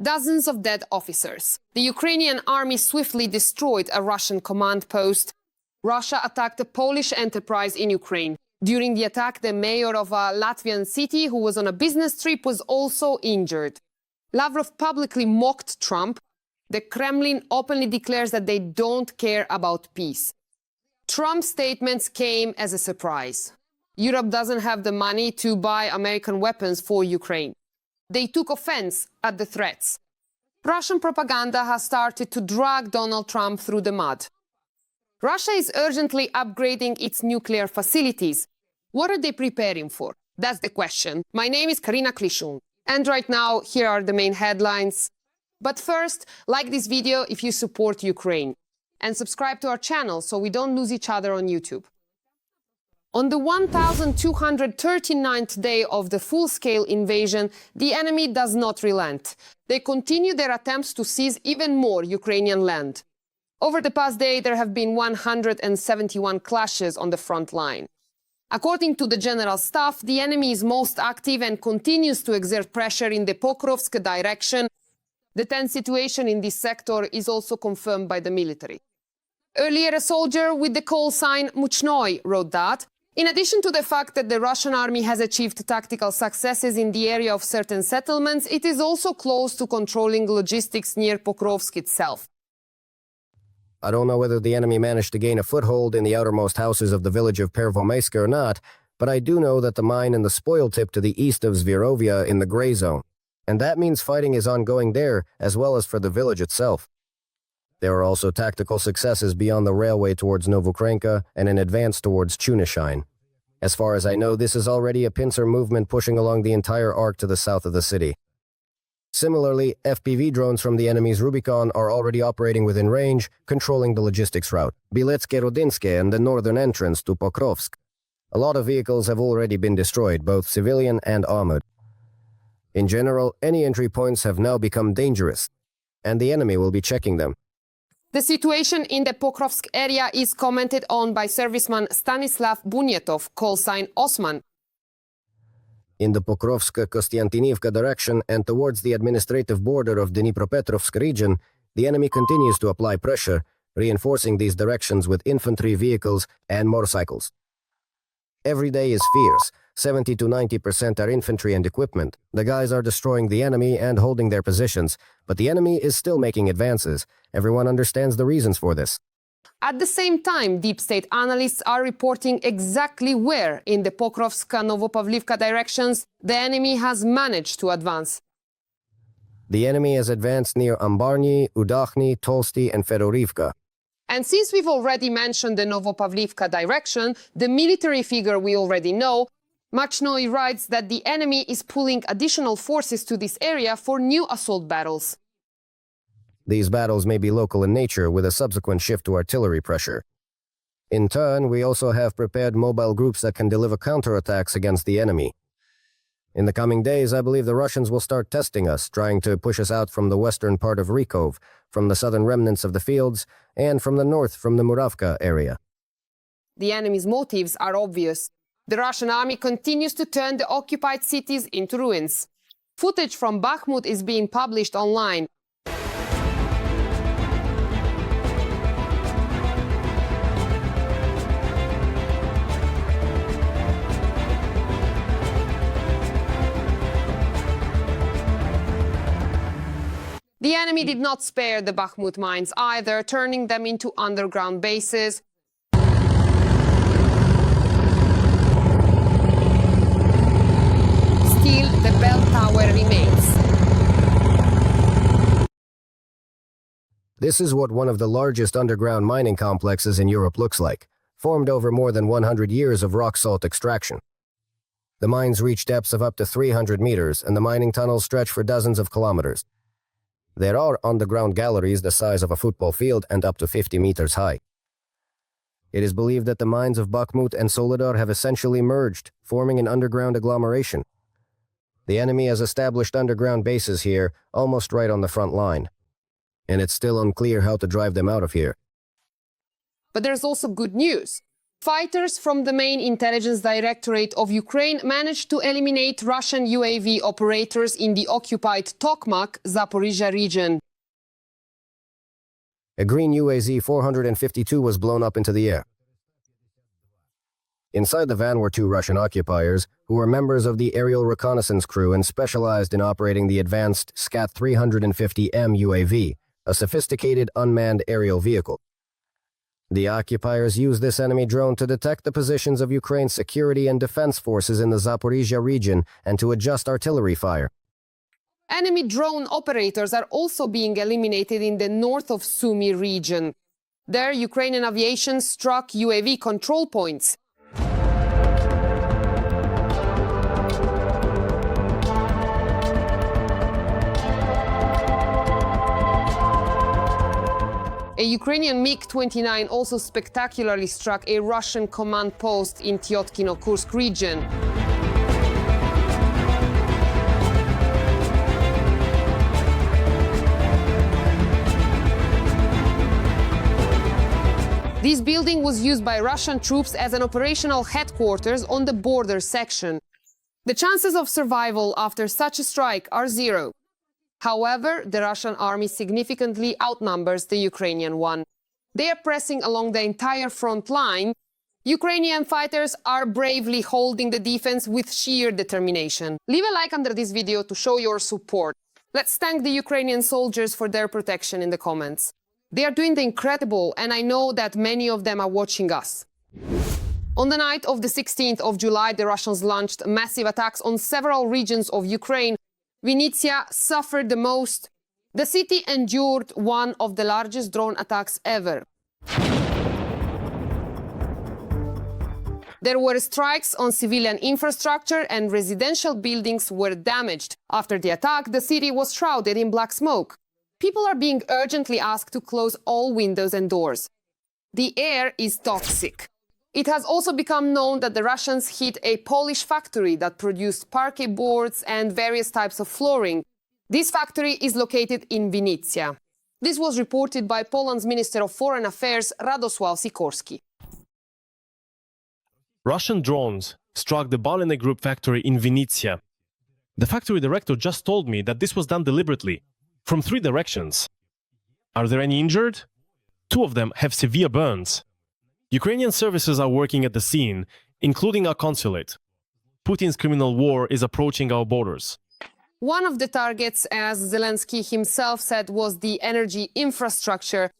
Dozens of dead officers. The Ukrainian army swiftly destroyed a Russian command post. Russia attacked a Polish enterprise in Ukraine. During the attack, the mayor of a Latvian city who was on a business trip was also injured. Lavrov publicly mocked Trump. The Kremlin openly declares that they don't care about peace. Trump's statements came as a surprise. Europe doesn't have the money to buy American weapons for Ukraine. They took offense at the threats. Russian propaganda has started to drag Donald Trump through the mud. Russia is urgently upgrading its nuclear facilities. What are they preparing for? That's the question. My name is Karina Klishun. And right now, here are the main headlines. But first, like this video if you support Ukraine. And subscribe to our channel so we don't lose each other on YouTube. On the 1,239th day of the full-scale invasion, the enemy does not relent. They continue their attempts to seize even more Ukrainian land. Over the past day, there have been 171 clashes on the front line. According to the General Staff, the enemy is most active and continues to exert pressure in the Pokrovsk direction. The tense situation in this sector is also confirmed by the military. Earlier, a soldier with the call sign Muchnoi wrote that, in addition to the fact that the Russian army has achieved tactical successes in the area of certain settlements, it is also close to controlling logistics near Pokrovsk itself. I don't know whether the enemy managed to gain a foothold in the outermost houses of the village of Pervomaisk or not, but I do know that the mine and the spoil tip to the east of Zvirovia in the gray zone. And that means fighting is ongoing there, as well as for the village itself. There are also tactical successes beyond the railway towards Novokrenka and an advance towards Chunishine. As far as I know, this is already a pincer movement pushing along the entire arc to the south of the city. Similarly, FPV drones from the enemy's Rubicon are already operating within range, controlling the logistics route, Biletske-Rodinske and the northern entrance to Pokrovsk. A lot of vehicles have already been destroyed, both civilian and armored. In general, any entry points have now become dangerous, and the enemy will be checking them. The situation in the Pokrovsk area is commented on by serviceman Stanislav Bunyetov, call sign Osman. In the Pokrovsk-Kostiantinivka direction and towards the administrative border of Dnipropetrovsk region, the enemy continues to apply pressure, reinforcing these directions with infantry vehicles and motorcycles. Every day is fierce. 70 to 90% are infantry and equipment. The guys are destroying the enemy and holding their positions, but the enemy is still making advances. Everyone understands the reasons for this. At the same time, deep state analysts are reporting exactly where in the Pokrovsk-Novopavlivka directions the enemy has managed to advance. The enemy has advanced near Ambarny, Udakhny, Tolsty, and Fedorivka. And since we've already mentioned the Novopavlivka direction, the military figure we already know, Machnoi writes that the enemy is pulling additional forces to this area for new assault battles. These battles may be local in nature, with a subsequent shift to artillery pressure. In turn, we also have prepared mobile groups that can deliver counterattacks against the enemy. In the coming days, I believe the Russians will start testing us, trying to push us out from the western part of Rykov, from the southern remnants of the fields, and from the north from the Muravka area. The enemy's motives are obvious. The Russian army continues to turn the occupied cities into ruins. Footage from Bakhmut is being published online. The enemy did not spare the Bakhmut mines either, turning them into underground bases. Still, the bell tower remains. This is what one of the largest underground mining complexes in Europe looks like, formed over more than 100 years of rock salt extraction. The mines reach depths of up to 300 meters, and the mining tunnels stretch for dozens of kilometers. There are underground galleries the size of a football field and up to 50 meters high. It is believed that the mines of Bakhmut and Soledar have essentially merged, forming an underground agglomeration. The enemy has established underground bases here, almost right on the front line. And it's still unclear how to drive them out of here. But there's also good news. Fighters from the main intelligence directorate of Ukraine managed to eliminate Russian UAV operators in the occupied Tokmak, Zaporizhia region. A green UAZ 452 was blown up into the air. Inside the van were two Russian occupiers who were members of the aerial reconnaissance crew and specialized in operating the advanced Skat 350M UAV, a sophisticated unmanned aerial vehicle. The occupiers used this enemy drone to detect the positions of Ukraine's security and defense forces in the Zaporizhia region and to adjust artillery fire. Enemy drone operators are also being eliminated in the north of Sumy region. There, Ukrainian aviation struck UAV control points. A Ukrainian MiG-29 also spectacularly struck a Russian command post in Tyotkino-Kursk region. This building was used by Russian troops as an operational headquarters on the border section. The chances of survival after such a strike are zero. However, the Russian army significantly outnumbers the Ukrainian one. They are pressing along the entire front line. Ukrainian fighters are bravely holding the defense with sheer determination. Leave a like under this video to show your support. Let's thank the Ukrainian soldiers for their protection in the comments. They are doing the incredible, and I know that many of them are watching us. On the night of the 16th of July, the Russians launched massive attacks on several regions of Ukraine. Vinnytsia suffered the most. The city endured one of the largest drone attacks ever. There were strikes on civilian infrastructure and residential buildings were damaged. After the attack, the city was shrouded in black smoke. People are being urgently asked to close all windows and doors. The air is toxic. It has also become known that the Russians hit a Polish factory that produced parquet boards and various types of flooring. This factory is located in Vinnytsia. This was reported by Poland's Minister of Foreign Affairs, Radosław Sikorski. Russian drones struck the Balene Group factory in Vinnytsia. The factory director just told me that this was done deliberately, from 3 directions. Are there any injured? 2 of them have severe burns. Ukrainian services are working at the scene, including our consulate. Putin's criminal war is approaching our borders. One of the targets, as Zelensky himself said, was the energy infrastructure.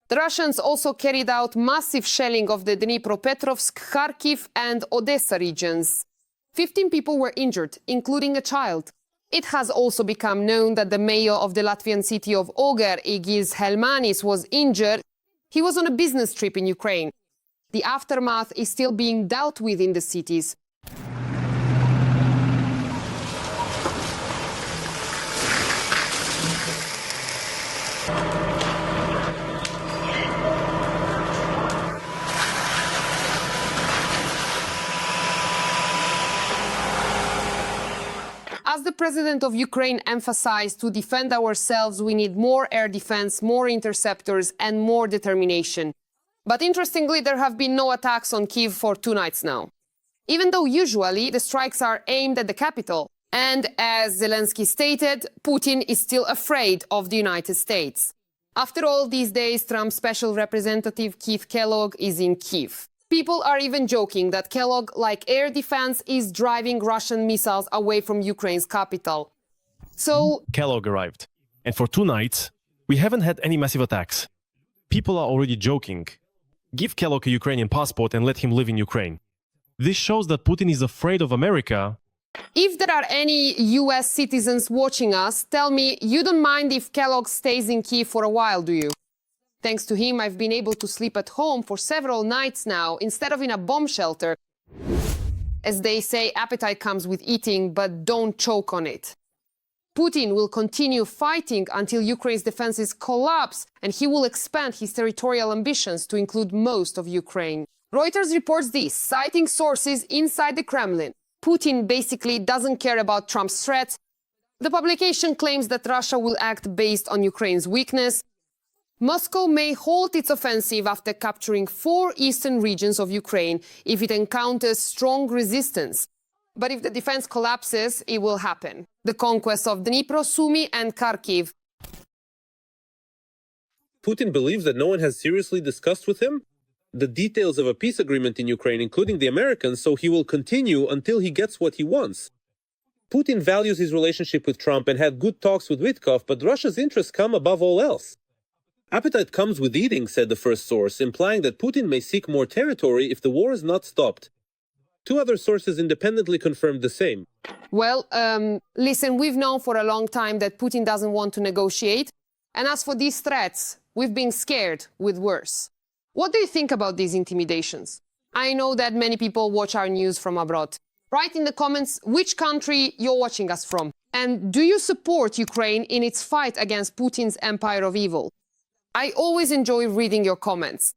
The Russians also carried out massive shelling of the Dnipropetrovsk, Kharkiv and Odessa regions. 15 people were injured, including a child. It has also become known that the mayor of the Latvian city of Oger, Egils Helmanis, was injured. He was on a business trip in Ukraine. The aftermath is still being dealt with in the cities. As the president of Ukraine emphasized, to defend ourselves, we need more air defense, more interceptors, and more determination. But interestingly, there have been no attacks on Kyiv for 2 nights now. Even though usually the strikes are aimed at the capital. And as Zelensky stated, Putin is still afraid of the United States. After all, these days, Trump's special representative Keith Kellogg is in Kyiv. People are even joking that Kellogg, like air defense, is driving Russian missiles away from Ukraine's capital. So Kellogg arrived. And for 2 nights, we haven't had any massive attacks. People are already joking. Give Kellogg a Ukrainian passport and let him live in Ukraine. This shows that Putin is afraid of America. if there are any US citizens watching us, tell me, you don't mind if Kellogg stays in Kyiv for a while, do you? Thanks to him, I've been able to sleep at home for several nights now, instead of in a bomb shelter. As they say, appetite comes with eating, but don't choke on it. Putin will continue fighting until Ukraine's defenses collapse, and he will expand his territorial ambitions to include most of Ukraine. Reuters reports this, citing sources inside the Kremlin. Putin basically doesn't care about Trump's threats. The publication claims that Russia will act based on Ukraine's weakness. Moscow may halt its offensive after capturing 4 eastern regions of Ukraine if it encounters strong resistance. But if the defense collapses, it will happen. The conquest of Dnipro, Sumy and Kharkiv. Putin believes that no one has seriously discussed with him the details of a peace agreement in Ukraine, including the Americans, so he will continue until he gets what he wants. Putin values his relationship with Trump and had good talks with Witkoff, but Russia's interests come above all else. Appetite comes with eating, said the first source, implying that Putin may seek more territory if the war is not stopped. 2 other sources independently confirmed the same. Well, listen, we've known for a long time that Putin doesn't want to negotiate. And as for these threats, we've been scared with worse. What do you think about these intimidations? I know that many people watch our news from abroad. Write in the comments which country you're watching us from. And do you support Ukraine in its fight against Putin's empire of evil? I always enjoy reading your comments.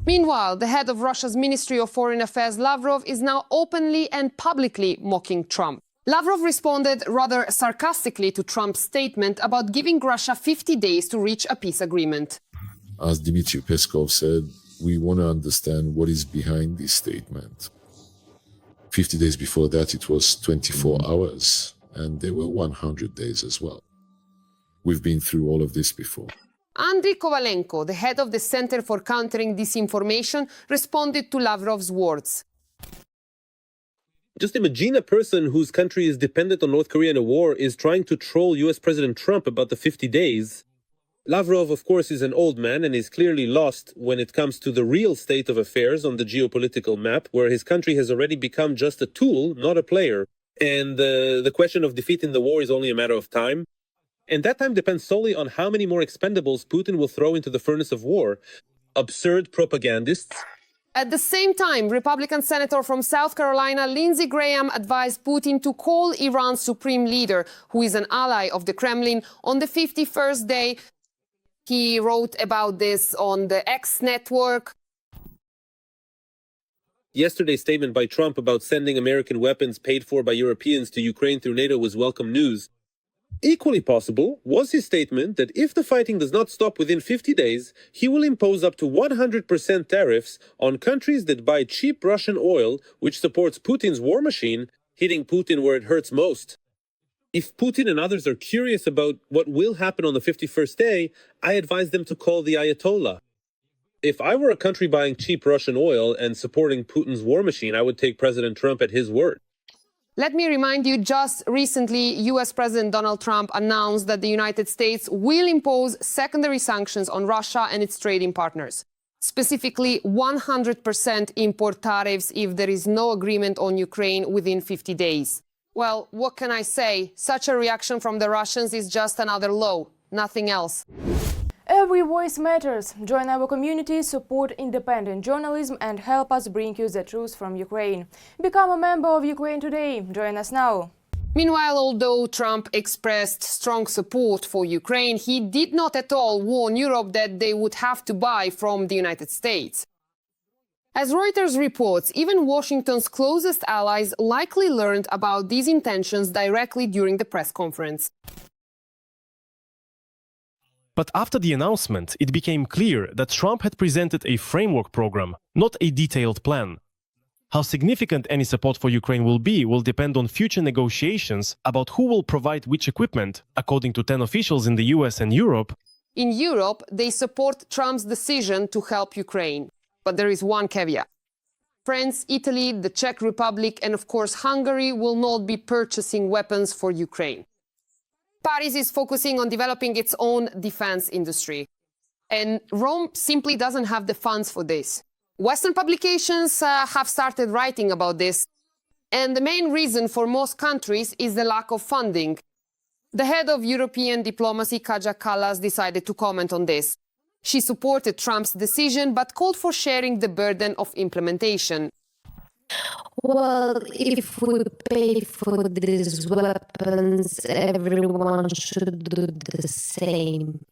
Meanwhile, the head of Russia's Ministry of Foreign Affairs, Lavrov, is now openly and publicly mocking Trump. Lavrov responded rather sarcastically to Trump's statement about giving Russia 50 days to reach a peace agreement. As Dmitry Peskov said, we want to understand what is behind this statement. 50 days before that, it was 24 hours, and there were 100 days as well. We've been through all of this before. Andriy Kovalenko, the head of the Center for Countering Disinformation, responded to Lavrov's words. Just imagine a person whose country is dependent on North Korea in a war is trying to troll US President Trump about the 50 days. Lavrov, of course, is an old man and is clearly lost when it comes to the real state of affairs on the geopolitical map, where his country has already become just a tool, not a player. And the question of defeating the war is only a matter of time. And that time depends solely on how many more expendables Putin will throw into the furnace of war. Absurd propagandists. At the same time, Republican Senator from South Carolina, Lindsey Graham, advised Putin to call Iran's supreme leader, who is an ally of the Kremlin, on the 51st day. He wrote about this on the X network. Yesterday's statement by Trump about sending American weapons paid for by Europeans to Ukraine through NATO was welcome news. Equally possible was his statement that if the fighting does not stop within 50 days, he will impose up to 100% tariffs on countries that buy cheap Russian oil, which supports Putin's war machine, hitting Putin where it hurts most. If Putin and others are curious about what will happen on the 51st day, I advise them to call the Ayatollah. If I were a country buying cheap Russian oil and supporting Putin's war machine, I would take President Trump at his word. Let me remind you, just recently, US President Donald Trump announced that the United States will impose secondary sanctions on Russia and its trading partners. Specifically, 100% import tariffs if there is no agreement on Ukraine within 50 days. Well, what can I say? Such a reaction from the Russians is just another low, nothing else. Every voice matters. Join our community, support independent journalism and help us bring you the truth from Ukraine. Become a member of Ukraine Today. Join us now. Meanwhile, although Trump expressed strong support for Ukraine, he did not at all warn Europe that they would have to buy from the United States. As Reuters reports, even Washington's closest allies likely learned about these intentions directly during the press conference. But after the announcement, it became clear that Trump had presented a framework program, not a detailed plan. How significant any support for Ukraine will depend on future negotiations about who will provide which equipment, according to 10 officials in the US and Europe. In Europe, they support Trump's decision to help Ukraine. But there is one caveat. France, Italy, the Czech Republic, and of course Hungary will not be purchasing weapons for Ukraine. Paris is focusing on developing its own defense industry. And Rome simply doesn't have the funds for this. Western publications have started writing about this. And the main reason for most countries is the lack of funding. The head of European diplomacy, Kaja Kallas, decided to comment on this. She supported Trump's decision, but called for sharing the burden of implementation. Well, if we pay for these weapons, everyone should do the same.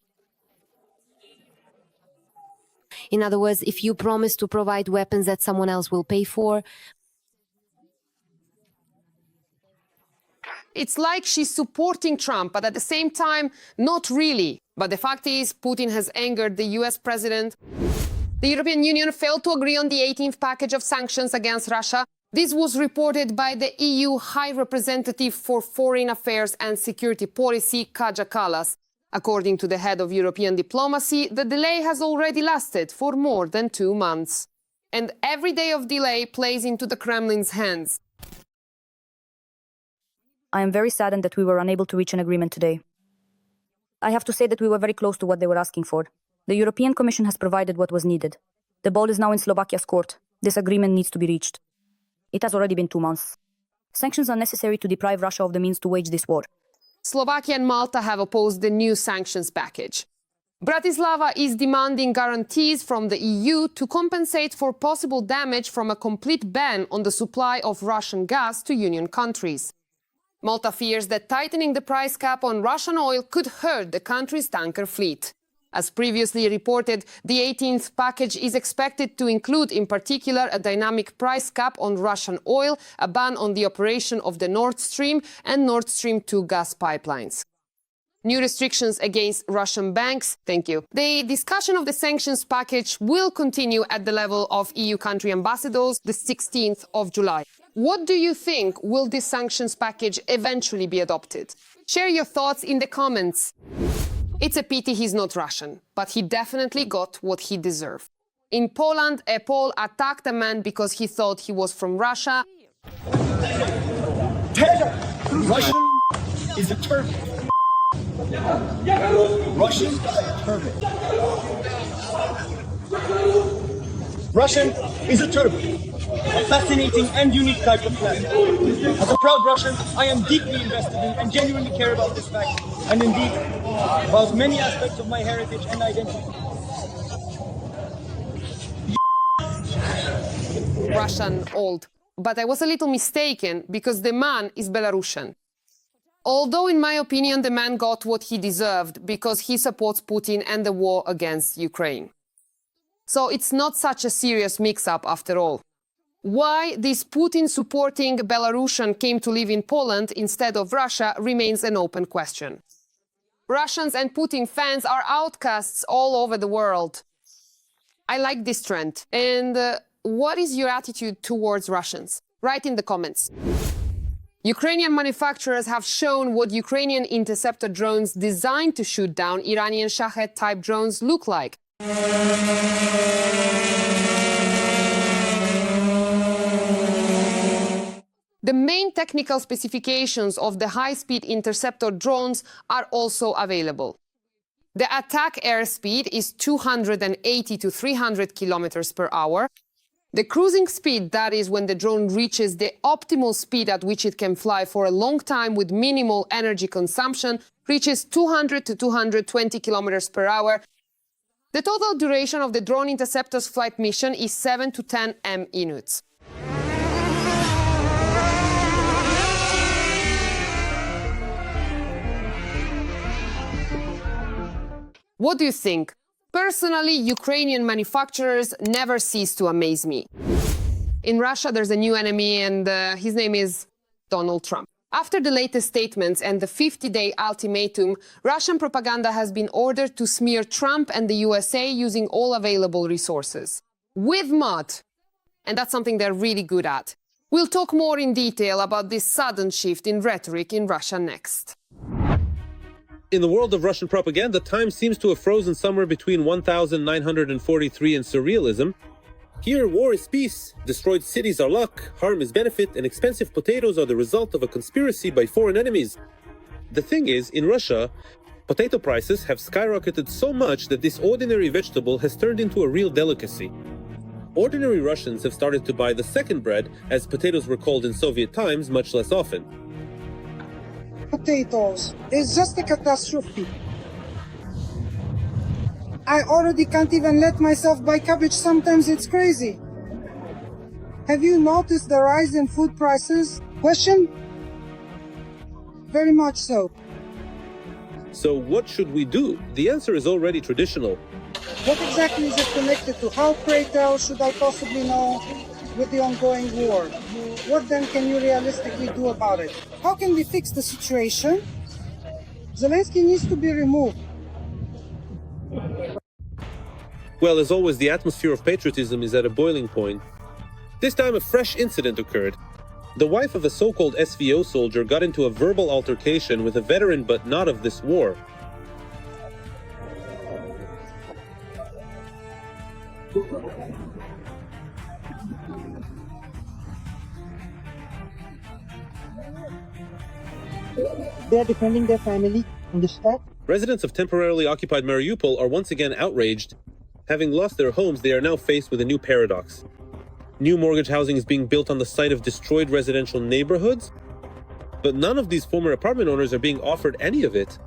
In other words, if you promise to provide weapons that someone else will pay for... It's like she's supporting Trump, but at the same time, not really. But the fact is, Putin has angered the US president. The European Union failed to agree on the 18th package of sanctions against Russia. This was reported by the EU High Representative for Foreign Affairs and Security Policy, Kaja Kallas. According to the head of European diplomacy, the delay has already lasted for more than 2 months. And every day of delay plays into the Kremlin's hands. I am very saddened that we were unable to reach an agreement today. I have to say that we were very close to what they were asking for. The European Commission has provided what was needed. The ball is now in Slovakia's court. This agreement needs to be reached. It has already been 2 months. Sanctions are necessary to deprive Russia of the means to wage this war. Slovakia and Malta have opposed the new sanctions package. Bratislava is demanding guarantees from the EU to compensate for possible damage from a complete ban on the supply of Russian gas to Union countries. Malta fears that tightening the price cap on Russian oil could hurt the country's tanker fleet. As previously reported, the 18th package is expected to include, in particular, a dynamic price cap on Russian oil, a ban on the operation of the Nord Stream and Nord Stream 2 gas pipelines. New restrictions against Russian banks. Thank you. The discussion of the sanctions package will continue at the level of EU country ambassadors the 16th of July. What do you think? Will this sanctions package eventually be adopted? Share your thoughts in the comments. It's a pity he's not Russian, but he definitely got what he deserved. In Poland, a Pole attacked a man because he thought he was from Russia. Russian is a turban. Russian turban. Russian is a turban. A fascinating and unique type of flag. As a proud Russian, I am deeply invested in and genuinely care about this fact, and indeed about many aspects of my heritage and identity. Russian old. But I was a little mistaken because the man is Belarusian. Although, in my opinion, the man got what he deserved because he supports Putin and the war against Ukraine. So it's not such a serious mix-up after all. Why this Putin-supporting Belarusian came to live in Poland instead of Russia remains an open question. Russians and Putin fans are outcasts all over the world. I like this trend. And what is your attitude towards Russians? Write in the comments. Ukrainian manufacturers have shown what Ukrainian interceptor drones designed to shoot down Iranian Shahed-type drones look like. The main technical specifications of the high-speed interceptor drones are also available. The attack airspeed is 280 to 300 kilometers per hour. The cruising speed, that is when the drone reaches the optimal speed at which it can fly for a long time with minimal energy consumption, reaches 200 to 220 kilometers per hour. The total duration of the drone interceptor's flight mission is 7 to 10 minutes. What do you think? Personally, Ukrainian manufacturers never cease to amaze me. In Russia, there's a new enemy, and his name is Donald Trump. After the latest statements and the 50-day ultimatum, Russian propaganda has been ordered to smear Trump and the USA using all available resources. With mud. And that's something they're really good at. We'll talk more in detail about this sudden shift in rhetoric in Russia next. In the world of Russian propaganda, time seems to have frozen somewhere between 1943 and surrealism. Here, war is peace, destroyed cities are luck, harm is benefit, and expensive potatoes are the result of a conspiracy by foreign enemies. The thing is, in Russia, potato prices have skyrocketed so much that this ordinary vegetable has turned into a real delicacy. Ordinary Russians have started to buy the second bread, as potatoes were called in Soviet times, much less often. Potatoes is just a catastrophe. I already can't even let myself buy cabbage. Sometimes it's crazy. Have you noticed the rise in food prices? Question? Very much so. So what should we do? The answer is already traditional. What exactly is it connected to? How, pray tell, should I possibly know with the ongoing war? What then can you realistically do about it? How can we fix the situation? Zelensky needs to be removed. Well, as always, the atmosphere of patriotism is at a boiling point. This time a fresh incident occurred. The wife of a so-called SVO soldier got into a verbal altercation with a veteran but not of this war. They are defending their family in this attack. Residents of temporarily occupied Mariupol are once again outraged. Having lost their homes, they are now faced with a new paradox. New mortgage housing is being built on the site of destroyed residential neighborhoods, but none of these former apartment owners are being offered any of it.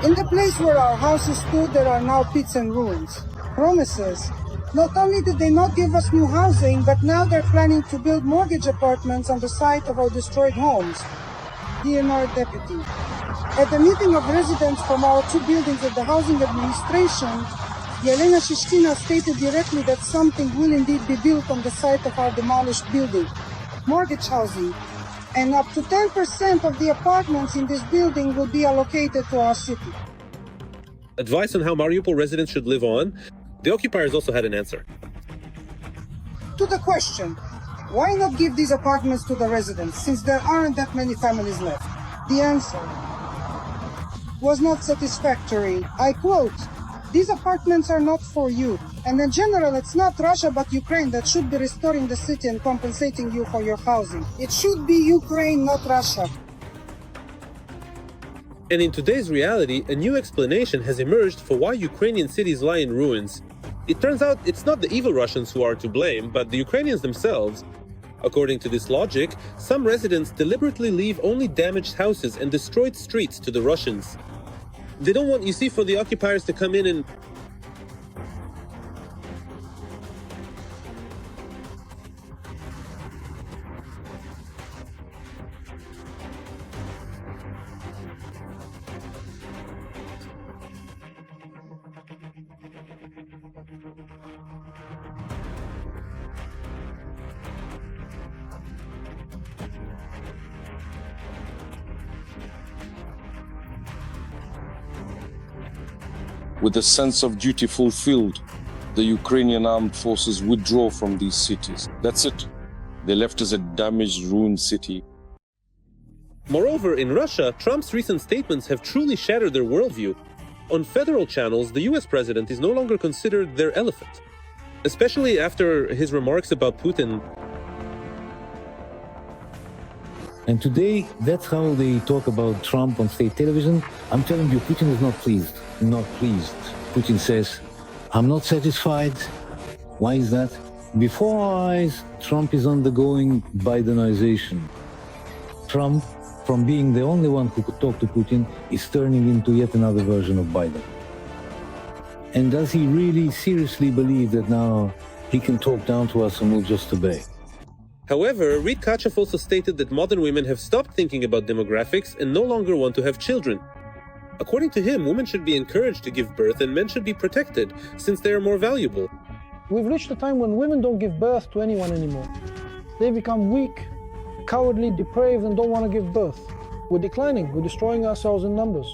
In the place where our houses stood, there are now pits and ruins. Promises. Not only did they not give us new housing, but now they're planning to build mortgage apartments on the site of our destroyed homes. DNR deputy. At the meeting of residents from our two buildings of the Housing Administration, Yelena Shishkina stated directly that something will indeed be built on the site of our demolished building. Mortgage housing. And up to 10% of the apartments in this building will be allocated to our city. Advice on how Mariupol residents should live on? The occupiers also had an answer. To the question, why not give these apartments to the residents since there aren't that many families left? The answer was not satisfactory. I quote, "These apartments are not for you. And in general, it's not Russia but Ukraine that should be restoring the city and compensating you for your housing. It should be Ukraine, not Russia." And in today's reality, a new explanation has emerged for why Ukrainian cities lie in ruins. It turns out it's not the evil Russians who are to blame, but the Ukrainians themselves. According to this logic, some residents deliberately leave only damaged houses and destroyed streets to the Russians. They don't want, you see, for the occupiers to come in and With a sense of duty fulfilled, the Ukrainian armed forces withdraw from these cities. That's it. They left us a damaged, ruined city. Moreover, in Russia, Trump's recent statements have truly shattered their worldview. On federal channels, the US president is no longer considered their elephant, especially after his remarks about Putin. And today, that's how they talk about Trump on state television. I'm telling you, Putin is not pleased. Not pleased. Putin says, "I'm not satisfied." Why is that? Before our eyes, Trump is undergoing Bidenization. Trump, from being the only one who could talk to Putin, is turning into yet another version of Biden. And does he really seriously believe that now he can talk down to us and we'll just obey? However, Reed Kachev also stated that modern women have stopped thinking about demographics and no longer want to have children. According to him, women should be encouraged to give birth and men should be protected, since they are more valuable. We've reached a time when women don't give birth to anyone anymore. They become weak, cowardly, depraved, and don't want to give birth. We're declining, we're destroying ourselves in numbers.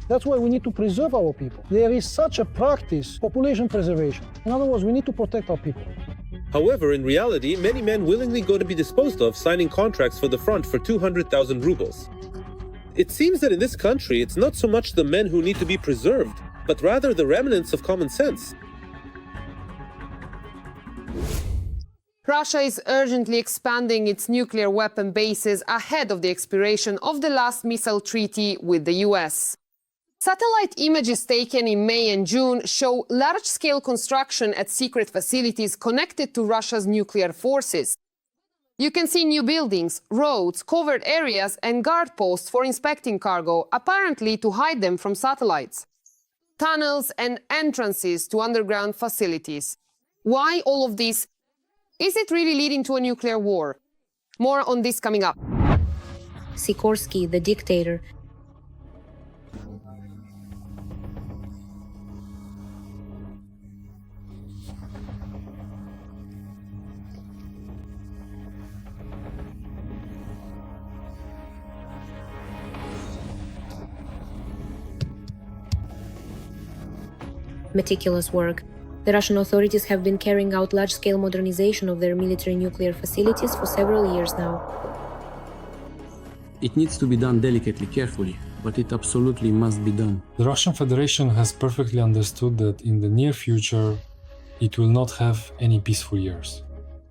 That's why we need to preserve our people. There is such a practice, population preservation. In other words, we need to protect our people. However, in reality, many men willingly go to be disposed of, signing contracts for the front for 200,000 rubles. It seems that in this country, it's not so much the men who need to be preserved, but rather the remnants of common sense. Russia is urgently expanding its nuclear weapon bases ahead of the expiration of the last missile treaty with the US. Satellite images taken in May and June show large-scale construction at secret facilities connected to Russia's nuclear forces. You can see new buildings, roads, covered areas, and guard posts for inspecting cargo, apparently to hide them from satellites. Tunnels and entrances to underground facilities. Why all of this? Is it really leading to a nuclear war? More on this coming up. Sikorsky, the dictator, meticulous work. The Russian authorities have been carrying out large-scale modernization of their military nuclear facilities for several years now. It needs to be done delicately, carefully, but it absolutely must be done. The Russian Federation has perfectly understood that in the near future it will not have any peaceful years,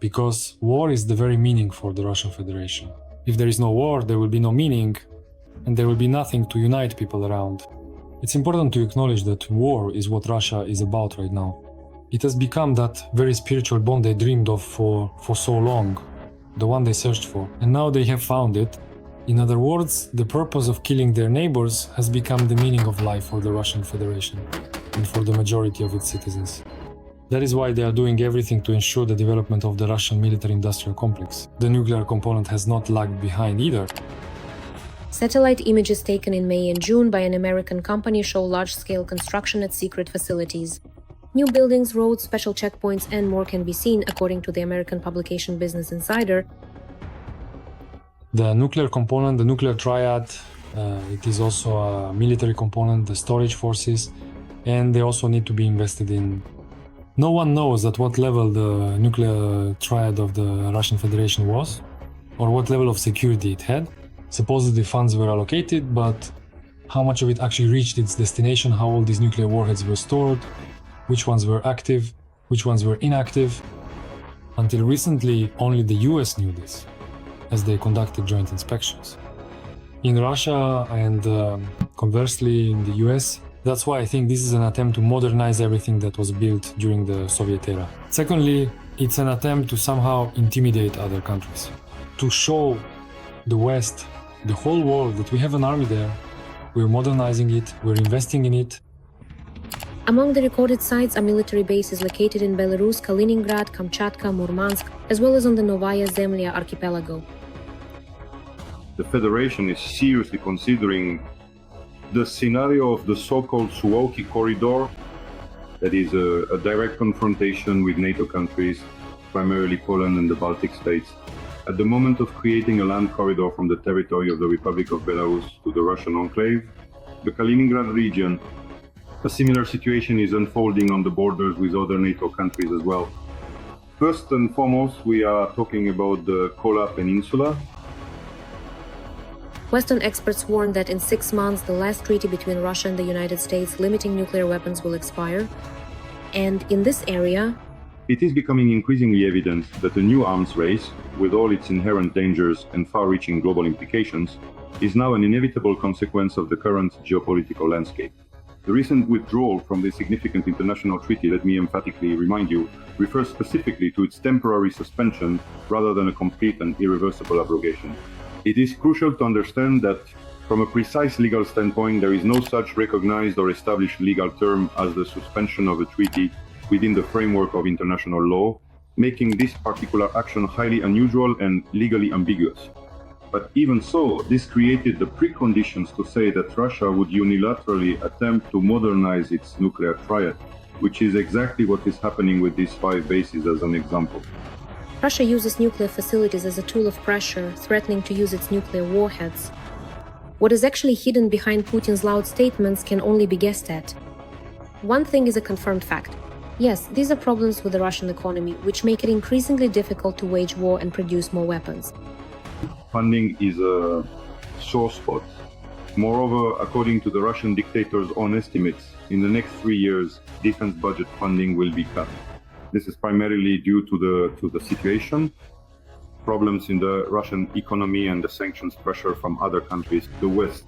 because war is the very meaning for the Russian Federation. If there is no war, there will be no meaning, and there will be nothing to unite people around. It's important to acknowledge that war is what Russia is about right now. It has become that very spiritual bond they dreamed of for so long, the one they searched for, and now they have found it. In other words, the purpose of killing their neighbors has become the meaning of life for the Russian Federation and for the majority of its citizens. That is why they are doing everything to ensure the development of the Russian military-industrial complex. The nuclear component has not lagged behind either. Satellite images taken in May and June by an American company show large-scale construction at secret facilities. New buildings, roads, special checkpoints, and more can be seen, according to the American publication Business Insider. The nuclear component, the nuclear triad, it is also a military component, the storage forces, and they also need to be invested in. No one knows at what level the nuclear triad of the Russian Federation was, or what level of security it had. Supposedly funds were allocated, but how much of it actually reached its destination, how all these nuclear warheads were stored, which ones were active, which ones were inactive. Until recently, only the US knew this, as they conducted joint inspections. In Russia and conversely in the US, that's why I think this is an attempt to modernize everything that was built during the Soviet era. Secondly, it's an attempt to somehow intimidate other countries, to show the West, the whole world, that we have an army there, we're modernizing it, we're investing in it. Among the recorded sites are military bases located in Belarus, Kaliningrad, Kamchatka, Murmansk, as well as on the Novaya Zemlya archipelago. The Federation is seriously considering the scenario of the so-called Suwalki corridor, that is a direct confrontation with NATO countries, primarily Poland and the Baltic states. At the moment of creating a land corridor from the territory of the Republic of Belarus to the Russian enclave, the Kaliningrad region, a similar situation is unfolding on the borders with other NATO countries as well. First and foremost, we are talking about the Kola Peninsula. Western experts warn that in 6 months the last treaty between Russia and the United States limiting nuclear weapons will expire. And in this area, it is becoming increasingly evident that a new arms race, with all its inherent dangers and far-reaching global implications, is now an inevitable consequence of the current geopolitical landscape. The recent withdrawal from this significant international treaty, let me emphatically remind you, refers specifically to its temporary suspension rather than a complete and irreversible abrogation. It is crucial to understand that, from a precise legal standpoint, there is no such recognized or established legal term as the suspension of a treaty within the framework of international law, making this particular action highly unusual and legally ambiguous. But even so, this created the preconditions to say that Russia would unilaterally attempt to modernize its nuclear triad, which is exactly what is happening with these 5 bases as an example. Russia uses nuclear facilities as a tool of pressure, threatening to use its nuclear warheads. What is actually hidden behind Putin's loud statements can only be guessed at. One thing is a confirmed fact. Yes, these are problems with the Russian economy, which make it increasingly difficult to wage war and produce more weapons. Funding is a sore spot. Moreover, according to the Russian dictator's own estimates, in the next 3 years, defense budget funding will be cut. This is primarily due to the situation, problems in the Russian economy and the sanctions pressure from other countries, the West.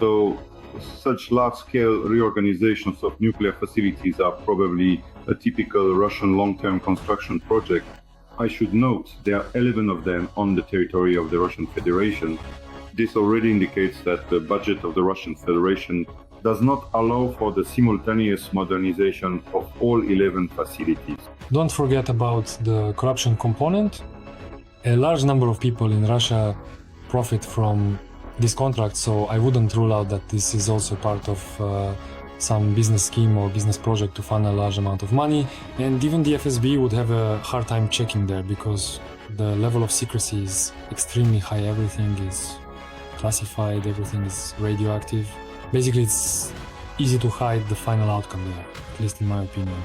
So such large-scale reorganizations of nuclear facilities are probably a typical Russian long-term construction project. I should note there are 11 of them on the territory of the Russian Federation. This already indicates that the budget of the Russian Federation does not allow for the simultaneous modernization of all 11 facilities. Don't forget about the corruption component. A large number of people in Russia profit from this contract, so I wouldn't rule out that this is also part of some business scheme or business project to fund a large amount of money. And even the FSB would have a hard time checking there because the level of secrecy is extremely high. Everything is classified, everything is radioactive. Basically, it's easy to hide the final outcome there, at least in my opinion.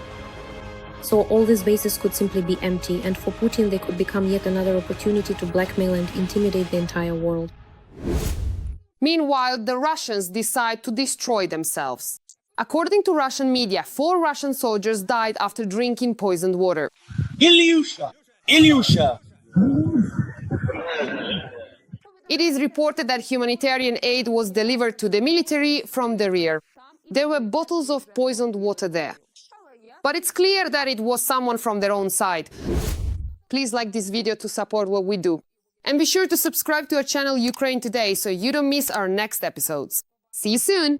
So all these bases could simply be empty, and for Putin they could become yet another opportunity to blackmail and intimidate the entire world. Meanwhile, the Russians decide to destroy themselves. According to Russian media, 4 Russian soldiers died after drinking poisoned water. Ilyusha! Ilyusha! It is reported that humanitarian aid was delivered to the military from the rear. There were bottles of poisoned water there. But it's clear that it was someone from their own side. Please like this video to support what we do. And be sure to subscribe to our channel Ukraine Today so you don't miss our next episodes. See you soon!